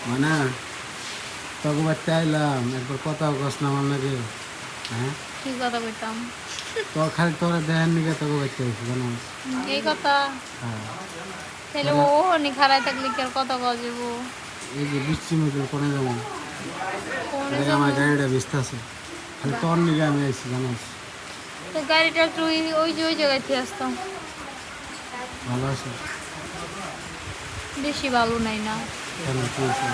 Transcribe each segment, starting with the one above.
মানে তোকে বাচ্চা আইলাম একবার কথাও কস না আমার নাকি। হ্যাঁ কি কথা কইতাম? তো খালি তোরা দেখার নিকে তোকে বাচ্চা হয়েছে জানো। এই কথা হ্যাঁ তাহলে ও নি খারাই থাকলে কি আর কথা কওয়া যাবো? এই যে বৃষ্টি মধ্যে কোনে যাবো, কোনে আমার যাবো? গাড়িটা ব্যস্ত আছে, খালি তোর নিকে আমি আইছি জানোস। তো গাড়িটা একটু ওই জায়গায় থেকে আসতাম। ভালো আছে? বেশি ভালো নাই না। কেন কি হয়েছে?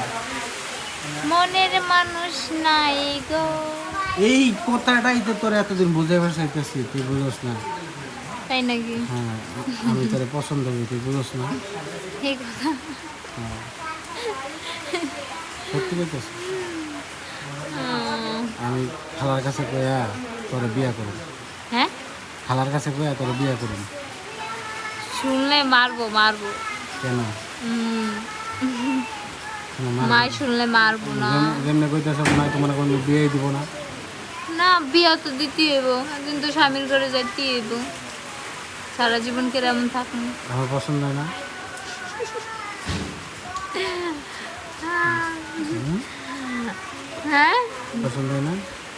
মনের মানুষ নাই গো। এই কথাটাই তো তোর এতদিন বুঝে চাইতেছি, তুই বুঝোস না। তাই নাকি? হ্যাঁ আমি তোরে পছন্দ করি, তুই বুঝোস না। এই কথা। হ্যাঁ সত্যি কইতেছি। আমি খালার কাছে কইয়া তোরে বিয়া করুন। হ্যাঁ খালার কাছে কইয়া তোরে বিয়া করুন। শুনলে মারবো মারবো। কেন? হুম, কেন মারবি? মাই শুনলে মারবো না। যেমনি কইতেছ মনে হয় তোমার কোনো বিয়েই দিব না। না বিয়া তো দিতেই হইব, একদিন তো স্বামীর ঘরে যাইতেই হইব। সারা জীবন কেমন থাকুন। আমার পছন্দ হয় না। হুম? হ্যাঁ পছন্দ হয় না।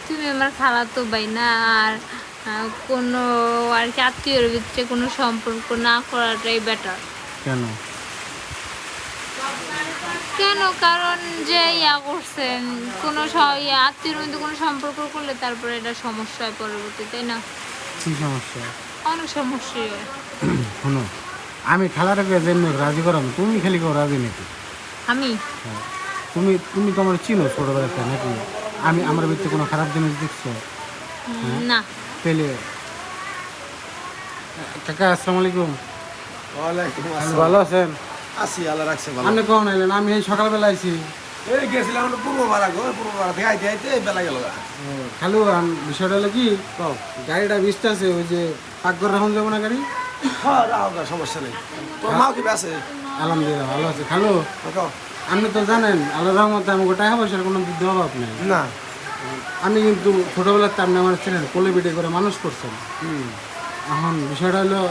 তুমি আমার খালাতো ভাই না, আর কোনো আর কি আত্মীয়র ভিতরে কোনো সম্পর্ক না করাটাই বেটার। কেন? কেন? কারণ যে ইয়া করছেন কোনো আত্মীয়র মধ্যে কোনো সম্পর্ক করলে তারপরে এটা সমস্যা হয় পরবর্তী, তাই না? কি সমস্যা? অনেক সমস্যাই হয়। শোনো, আমি খালার আগে যেমনি রাজি করাম, তুমি খালি কেউ রাজি নাকি? আমি হ্যাঁ। তুমি তুমি তো আমার চিনো ছোটবেলাতে নাকি? আমি আমার ভিতরে কোনো খারাপ জিনিস দেখছো? হ্যাঁ না। পেলে কাকা আসসালামু আলাইকুম। ওয়ালাইকুম আপনি আসসালাম। ভালো আছেন? আছি, আল্লাহ রাখছে ভালো। আপনি কখন আইলেন? আমি এই সকালবেলা আইছি। এই গেছিলাম আমরা পূর্বপাড়া গো, পূর্বপাড়া থেকে আইতে আইতে এই বেলা গেল গা। খালু বিষয়টা হলো কি, কও। গাড়িটা বিস্ত আছে, ওই যে পাকঘর রাখুন যাবো না গাড়ি। হ্যাঁ রাও গা, সমস্যা নেই। তোর মাও কি আছে? আলহামদুলিল্লাহ ভালো আছে। খালু কও। আপনি তো জানেন আল্লাহ রহমতে আমাকে টাকা পয়সার কোনো দিতে অভাব নেই। না। আমি কিন্তু ছোটোবেলাতে আপনি আমার ছেলের কোলে পিঠে করে মানুষ করছেন। হুম। এখন বিষয়টা হলো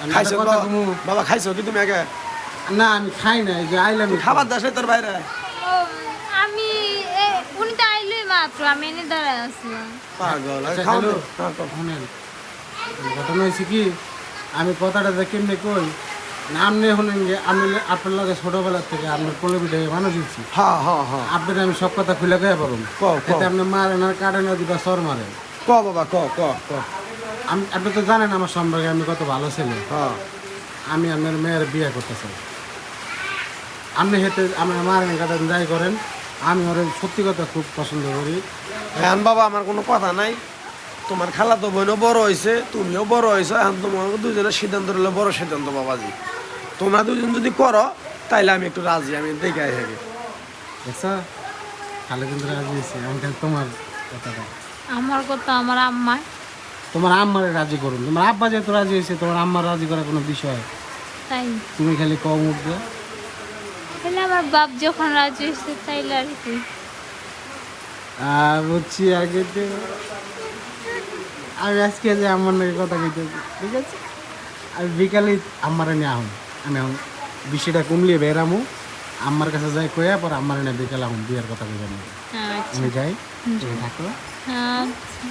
আমি একটা খাইছো কথা তো? কমু। বাবা খাইছো কি তুমি আগে? না আমি খাই না, এই যে আইলাম তুই একটু। খাবার দাস নাই তোর বাইরে? আমি উনি তো আইলই মাত্র, আমি এনে দাঁড়ায় আসলাম। পাগল। আচ্ছা, খাও খালু, দে। হ্যাঁ, কও। শুনেন, ঘটনা হয়েছে কি, আমি কথাটা যে কেমনি কই, আপনি শুনেন যে আমি আপনার লাগে ছোটোবেলার থেকে আপনার কোলে পিঠে মানুষ হচ্ছি। হ্যাঁ হ্যাঁ হ্যাঁ। আপনার আমি সব কথা খুলে গিয়ে পারুন, কও, কও। এতে আপনি মারেন আর কাটেন আর দুটা সর মারেন। ক বাবা ক ক ক। আপনি তো জানেন আমার সম্পর্কে আমি কত ভালো ছেলে। হ্যাঁ। আমি আপনার মেয়ের বিয়ে করতে চাই। আপনি হেঁটে আমার মারেন কাটেন যাই করেন, আমি ওর সত্যি কথা খুব পছন্দ করি। এখন বাবা আমার কোনো কথা নাই। তোমার খালা তো বোনও বড় হয়েছে, তুমিও বড় হয়েছো, এখন তোমার দুজনের সিদ্ধান্ত নিলে বড় সিদ্ধান্ত বাবাজি। তোমরা দুজন যদি করো তাইলে আমি একটু রাজি, আমি দেখে থাকি। দেখছো, তাহলে কিন্তু রাজি হয়েছে। আমি খালি তোমার কথাটা, আমার কথা আমার আম্মা। তোমার আম্মারে রাজি করুন। তোমার আব্বা যেহেতু রাজি হয়েছে, তোমার আম্মার রাজি করার কোনো বিষয়, তাই তুমি খালি কম উঠবে। তাহলে আমার বাপ যখন রাজি হয়েছে তাইলে আর কি। বুঝছি আগে তো আমি আজকে যে আমার নাকি কথা কইতেছি, ঠিক আছে? আমি বিকালে আম্মারে নিয়ে আহুন, আমি এখন বিষয়টা কমলিয়ে বেরামু, আম্মার কাছে যাই কয়া পর আম্মারে নিয়ে বিকালে আহুন বিয়ের কথা কইবেন। আচ্ছা আমি যাই, তুমি থাকো। আচ্ছা।